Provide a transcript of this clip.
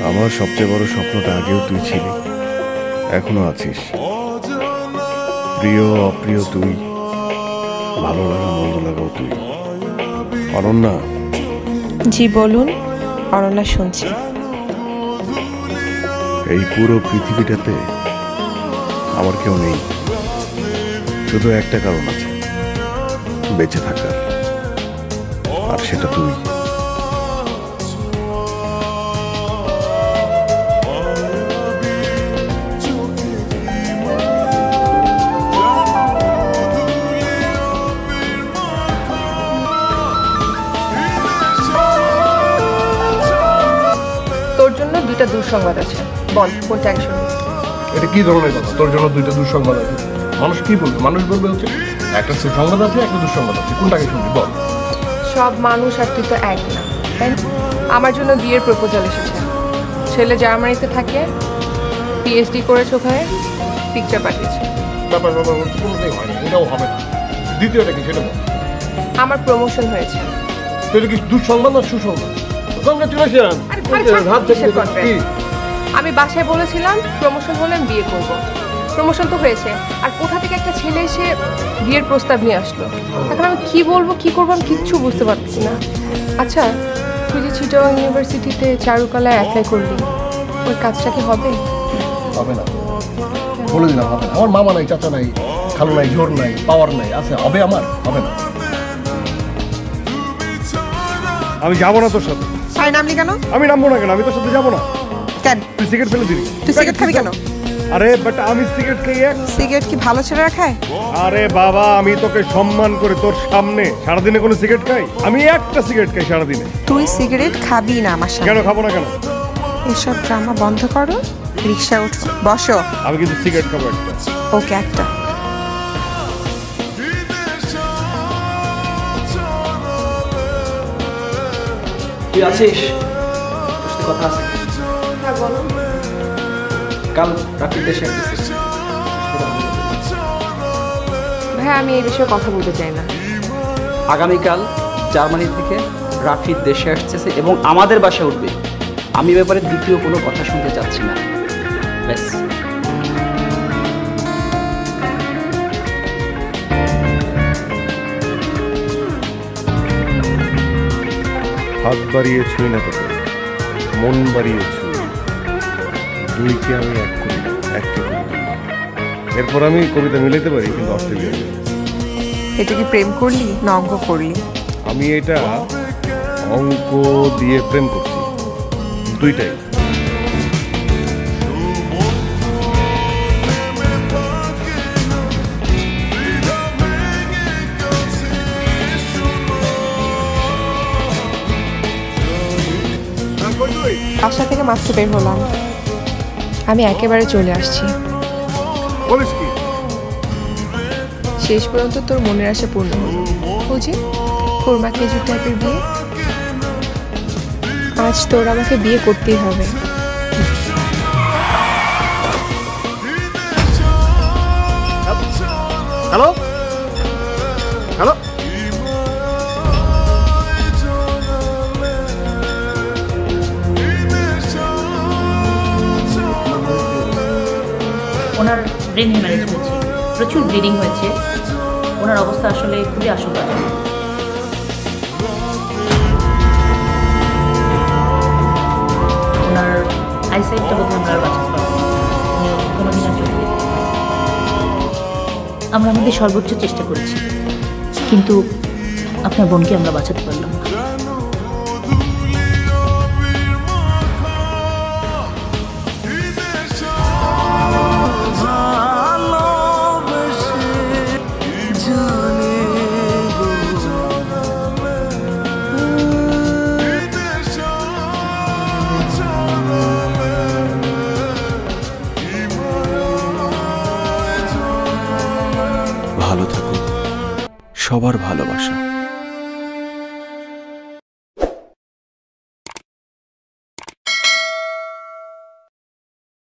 আমার সবচেয়ে বড় স্বপ্নটা আগেও তুই ছিলি, এখনো আছিস। প্রিয় অপ্রিয় তুই, ভালো লাগা মন্দ লাগাও তুই। অনন্যা। জি বলুন। অনন্যা শুনছি। এই পুরো পৃথিবীটাতে আমার কেউ নেই, শুধু একটা কারণ আছে বেঁচে থাকার, আর সেটা তুই। তোর জন্য দুইটা দুঃসংবাদ আছে, বল কোনটা আগে শুনবি? এটা কি ধরনের কথা? তোর জন্য দুইটা দুঃসংবাদ আছে? মানুষ কি বলবে? মানুষ বলবে হচ্ছে একটা সুসংবাদ আছে, একটা দুঃসংবাদ আছে, কোনটাকে শুনবি বল? সব মানুষ আর তুই তো এক না, তাই না? আমার জন্য বিয়ের প্রপোজাল এসেছে। ছেলে জার্মানিতে থাকে, পিএইচডি করেছে, ওখানে পিকচার পাঠিয়েছে। ব্যাপার কোনোটাই হয় না, এটাও হবে না। দ্বিতীয়টা কি সেটা বল? আমার প্রমোশন হয়েছে। তো এটা কি দুঃসংবাদ না সুসংবাদ? কংগ্রাচুলেশন। আমি বাসায় বলেছিলাম প্রমোশন হলে আমি বিয়ে করব। প্রমোশন তো হয়েছে, আর কোথা থেকে একটা ছেলে এসে বিয়ের প্রস্তাব নিয়ে আসলো। এখন আমি কি বলবো কি করবো আমি কিচ্ছু বুঝতে পারছি না। আচ্ছা, তুই যে চিটাগাং ইউনিভার্সিটিতে চারুকলায় অ্যাপ্লাই করলি, ওই কাজটা কি হবে? হবে না, বলে দিলাম হবে না। আমার মামা নাই, চাচা নাই, খালু নাই, জোর নাই, পাওয়ার নাই, আছে হবে আমার? হবে না। আমি যাবো না তোর সাথে। নামলি কেন? আমি নামবো না কেন? আমি তোর সাথে যাবো না। কেন? তুই সিগারেট ফেলে দিবি। তুই সিগারেট খাবি কেন? আরে বাট আমি সিগারেট খেয়ে। সিগারেট কি ভালো ছেলেরা খায়? আরে বাবা, আমি তোকে সম্মান করে তোর সামনে সারাদিনে কোনো সিগারেট খাই? আমি একটা সিগারেট খাই সারাদিনে। তুই সিগারেট খাবি না আমার সামনে? কেন খাবো না কেন? এসব ড্রামা বন্ধ করো, রিকশায় ওঠো, বসো। আমি কিন্তু সিগারেট খাবো একটা। ওকে, একটা। তুই আছিস? তোর সাথে কথা আছে। হ্যাঁ বলো। কাল রাফির দেশে আসতেছিস। ভাই আমি এই বিষয়ে কথা বলতে চাই না। আগামীকাল জার্মানি থেকে রাফির দেশে আসতেছে এবং আমাদের বাসায় উঠবে। আমি ব্যাপারে দ্বিতীয় কোনো কথা শুনতে চাচ্ছি না, ব্যাস। হাত বাড়িয়ে ছুঁই না তোকে, মন বাড়িয়ে ছুঁই। দুইকে আমি এক করি, এককে করি। এরপর আমি কবিতা মিলাইতে পারি, কিন্তু অস্ট্রেলিয়া। এটা কি প্রেম করলি না অঙ্ক করলি? আমি এটা অঙ্ক দিয়ে প্রেম করছি, দুইটাই। বাসা থেকে মাত্র বের হলাম, আমি একেবারে চলে আসছি। বলিস কি? শেষ পর্যন্ত তোর মনের আশা পূর্ণ হলো। বুঝি কোরমা খেজুর টাইপের বিয়ে। আজ তোর আমাকে বিয়ে করতেই হবে। হ্যালো হ্যালো, ওনার ব্রেন হ্যামারেজ হয়েছে, প্রচুর ব্লিডিং হয়েছে। ওনার অবস্থা আসলে খুবই আশঙ্কাজনক। ওনার আইসাইটটা বোধহয় আমরা আর বাঁচাতে পারবো না, উনি কোনোদিন আর চলে যেতে। আমরা আমাদের সর্বোচ্চ চেষ্টা করেছি, কিন্তু আপনার বোনকে আমরা বাঁচাতে পারলাম না। ভালো থাকুন, সবার ভালোবাসা।